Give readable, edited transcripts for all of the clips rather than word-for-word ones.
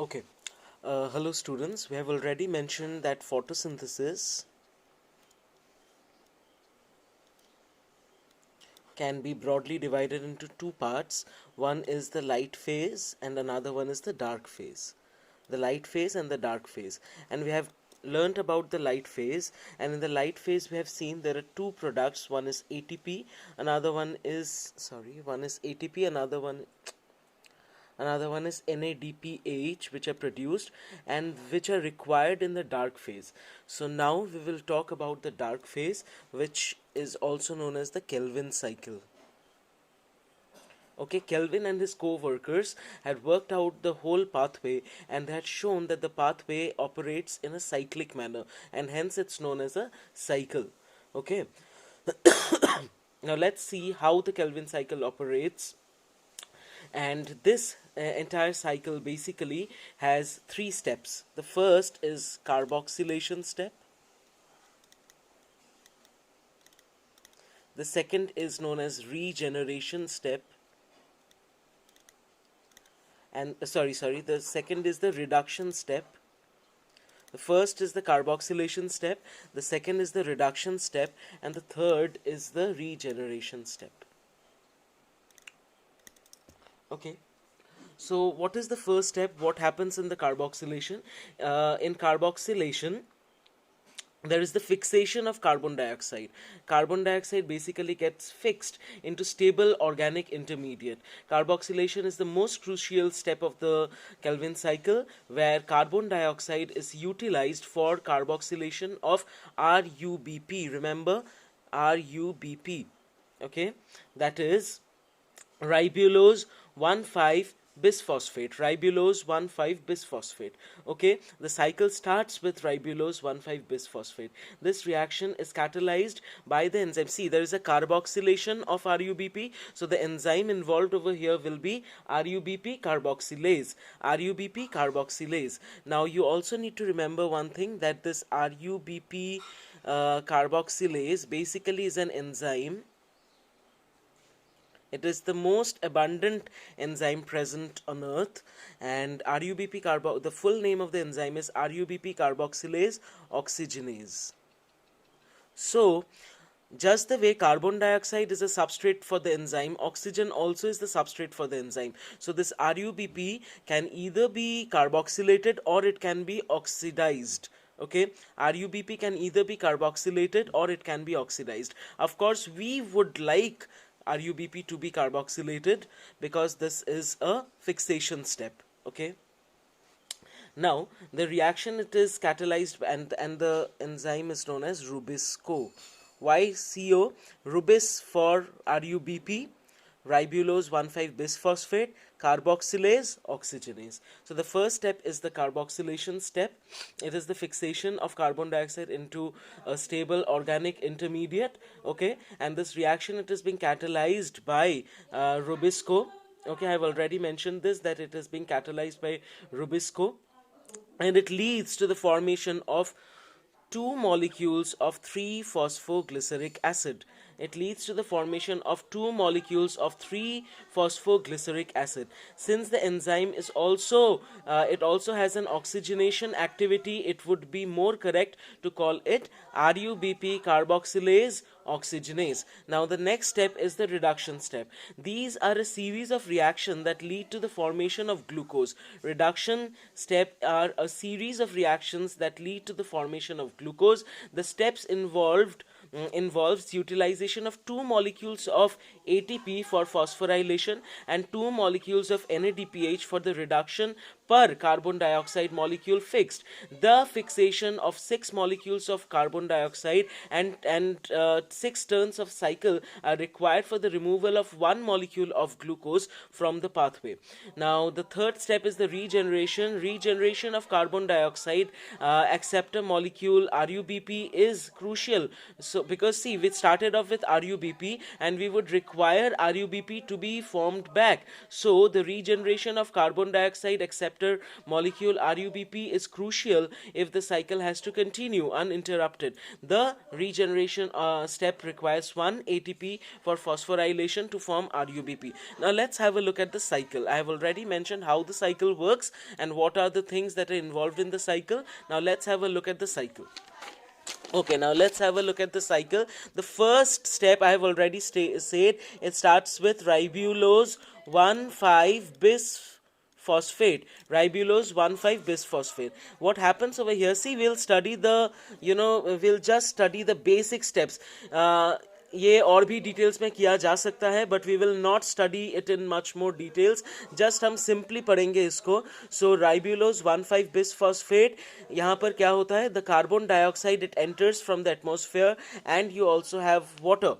Okay. Hello students. We have already mentioned that photosynthesis can be broadly divided into two parts. One is the light phase and another one is the dark phase. The light phase and the dark phase. And we have learnt about the light phase, and in the light phase we have seen there are two products. One is ATP, one is ATP, another one is NADPH, which are produced and which are required in the dark phase. So now we will talk about the dark phase, which is also known as the Kelvin cycle. Okay, Kelvin and his co-workers had worked out the whole pathway, and they had shown that the pathway operates in a cyclic manner, and hence it's known as a cycle. Okay, now let's see how the Kelvin cycle operates. And this entire cycle basically has three steps. The first is carboxylation step. The second is known as regeneration step. And the second is the reduction step. The first is the carboxylation step, the second is the reduction step, and the third is the regeneration step. Okay. So what is the first step? What happens in the carboxylation? In carboxylation, there is the fixation of carbon dioxide. Carbon dioxide basically gets fixed into stable organic intermediate. Carboxylation is the most crucial step of the Kelvin cycle, where carbon dioxide is utilized for carboxylation of RUBP. Remember, RUBP. Okay, that is ribulose 1,5 bisphosphate. Ribulose 1,5 bisphosphate. Okay, the cycle starts with ribulose 1,5 bisphosphate. This reaction is catalyzed by the enzyme. See, there is a carboxylation of RUBP, so the enzyme involved over here will be RUBP carboxylase. RUBP carboxylase. Now you also need to remember one thing, that this RUBP carboxylase basically is an enzyme. It is the most abundant enzyme present on earth, and the full name of the enzyme is RUBP carboxylase oxygenase. So, just the way carbon dioxide is a substrate for the enzyme, oxygen also is the substrate for the enzyme. So this RUBP can either be carboxylated or it can be oxidized. Okay, RUBP can either be carboxylated or it can be oxidized. Of course, we would like RUBP to be carboxylated because this is a fixation step. Okay, now the reaction, it is catalyzed, and the enzyme is known as Rubisco. Why CO? Rubis for RUBP, ribulose 1,5 bisphosphate, carboxylase, oxygenase. So the first step is the carboxylation step. It is the fixation of carbon dioxide into a stable organic intermediate. Okay, and this reaction, it is being catalyzed by Rubisco. Okay, I have already mentioned this, that it is being catalyzed by Rubisco, and it leads to the formation of two molecules of 3-phosphoglyceric acid. It leads to the formation of two molecules of 3-phosphoglyceric acid. Since the enzyme is also it also has an oxygenation activity, it would be more correct to call it RUBP carboxylase oxygenase. Now the next step is the reduction step. These are a series of reactions that lead to the formation of glucose. Reduction step are a series of reactions that lead to the formation of glucose. The steps involves utilization of two molecules of ATP for phosphorylation and two molecules of NADPH for the reduction per carbon dioxide molecule fixed. The fixation of 6 molecules of carbon dioxide and 6 turns of cycle are required for the removal of 1 molecule of glucose from the pathway. Now the third step is the regeneration of carbon dioxide acceptor molecule RUBP is crucial. So because see, we started off with RUBP and we would require require RUBP to be formed back. So the regeneration of carbon dioxide acceptor molecule RUBP is crucial if the cycle has to continue uninterrupted. The regeneration step requires 1 ATP for phosphorylation to form RUBP. Now let's have a look at the cycle. I have already mentioned how the cycle works and what are the things that are involved in the cycle. Now let's have a look at the cycle. Okay, now let's have a look at the cycle. The first step I have already said, it starts with ribulose 1,5-bis phosphate. Ribulose 1,5-bis phosphate. What happens over here? See, we'll study the, we'll just study the basic steps. ये और भी details में किया जा सकता है, but we will not study it in much more details, just हम simply पढ़ेंगे इसको. सो राइब्यूलोज 1,5-bis phosphate, यहाँ पर क्या होता है? The carbon dioxide it enters from the atmosphere and you also have water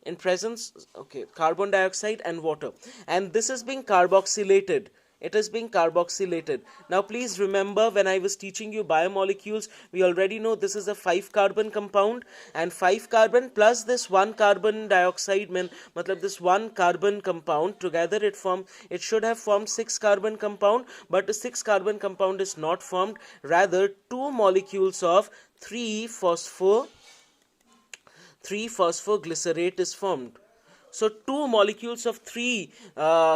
in presence, okay, carbon dioxide and water, and this is being carboxylated. It is being carboxylated. Now please remember, when I was teaching you biomolecules, we already know this is a 5-carbon compound, and 5 carbon plus this 1 carbon dioxide, matlab this 1 carbon compound together it should have formed 6 carbon compound, but the 6 carbon compound is not formed. Rather, 2 molecules of 3-phosphoglycerate is formed. So 2 molecules of 3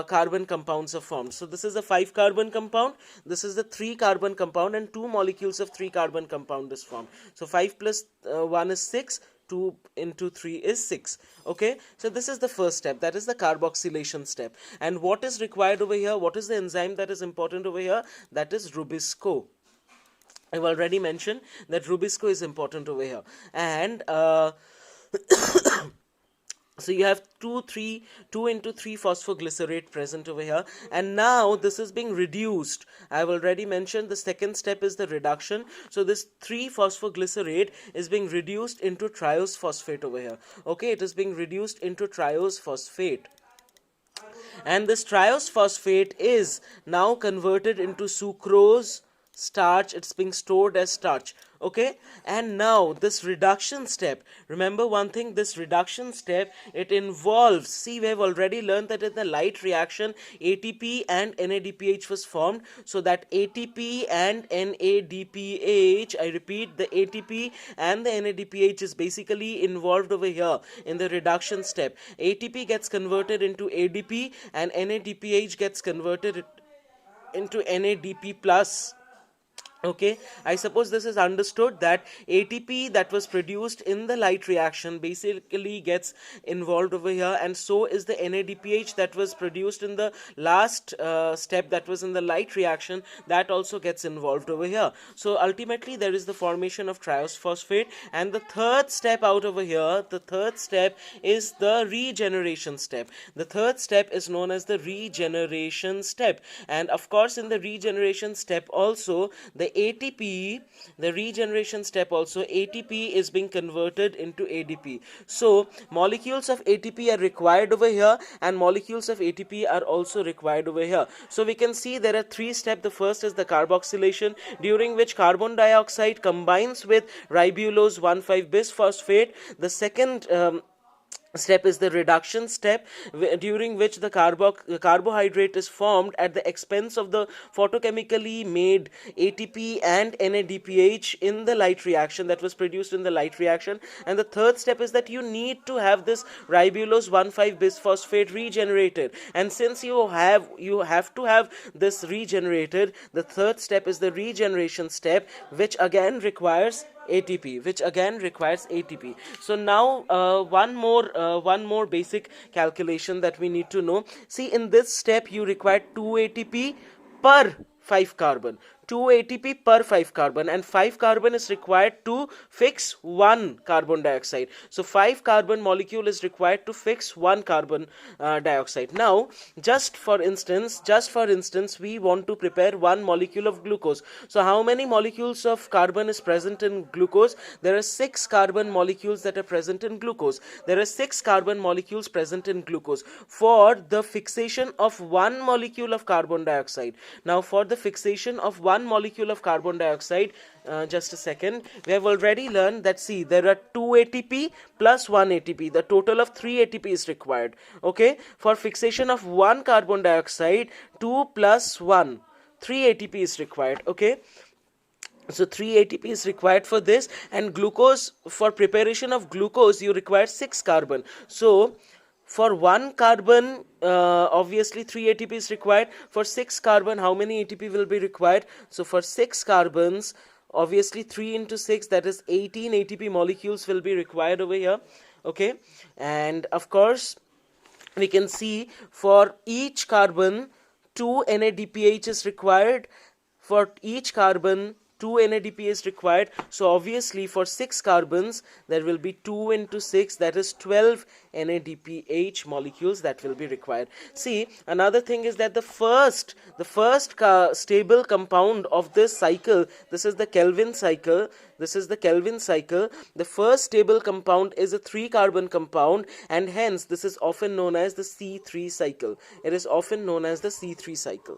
carbon compounds are formed. So this is a 5-carbon compound, this is the 3-carbon compound, and 2 molecules of 3-carbon compound is formed. So 5 plus 1 is 6, 2 into 3 is 6. Okay, so this is the first step, that is the carboxylation step. And what is required over here? What is the enzyme that is important over here? That is Rubisco. I've already mentioned that Rubisco is important over here. And so you have 2 into 3 phosphoglycerate present over here, and now this is being reduced. I have already mentioned the second step is the reduction. So this 3 phosphoglycerate is being reduced into triose phosphate over here. Okay, it is being reduced into triose phosphate, and this triose phosphate is now converted into sucrose, starch. It's being stored as starch. Okay, and now this reduction step, remember one thing, this reduction step, it involves, see, we have already learned that in the light reaction ATP and NADPH was formed. So that ATP and NADPH, I repeat, the ATP and the NADPH is basically involved over here in the reduction step. ATP gets converted into ADP and NADPH gets converted into NADP plus. Okay, I suppose this is understood that ATP that was produced in the light reaction basically gets involved over here, and so is the NADPH that was produced in the last step, that was in the light reaction, that also gets involved over here. So ultimately there is the formation of triose phosphate, and the third step out over here, the third step is the regeneration step. The third step is known as the regeneration step, and of course in the regeneration step also the ATP, the regeneration step also, ATP is being converted into ADP. So molecules of ATP are required over here, and molecules of ATP are also required over here. So we can see there are 3 steps. The first is the carboxylation, during which carbon dioxide combines with ribulose 1,5-bis phosphate. The second step is the reduction step, during which the carbohydrate is formed at the expense of the photochemically made ATP and NADPH in the light reaction, that was produced in the light reaction. And the third step is that you need to have this ribulose 1,5-bis phosphate regenerated, and since you have to have this regenerated, the third step is the regeneration step, which again requires ATP. So now one more basic calculation that we need to know. See, in this step you require 2 ATP per 5 carbon. 2 ATP per 5 carbon, and 5 carbon is required to fix 1 carbon dioxide. So 5 carbon molecule is required to fix 1 carbon dioxide. Now just for instance we want to prepare 1 molecule of glucose. So how many molecules of carbon is present in glucose? There are 6 carbon molecules that are present in glucose. For the fixation of 1 molecule of carbon dioxide, now for the fixation of 1 one molecule of carbon dioxide, just a second, we have already learned that, see, there are 2 ATP plus 1 ATP. The total of 3 ATP is required. Okay, for fixation of one carbon dioxide, 2 plus 1, 3 ATP is required. Okay, so 3 ATP is required for this, and glucose, for preparation of glucose you require 6 carbon. So for 1 carbon, obviously 3 ATP is required. For 6 carbon, how many ATP will be required? So for 6 carbons, obviously 3 into 6, that is 18 ATP molecules will be required over here. Okay, and of course we can see for each carbon 2 NADPH is required. For each carbon 2 NADP is required. So obviously for 6 carbons there will be 2 into 6, that is 12 NADPH molecules that will be required. See, another thing is that the first stable compound of this cycle, this is the Kelvin cycle, the first stable compound is a 3 carbon compound, and hence this is often known as the C3 cycle. It is often known as the C3 cycle.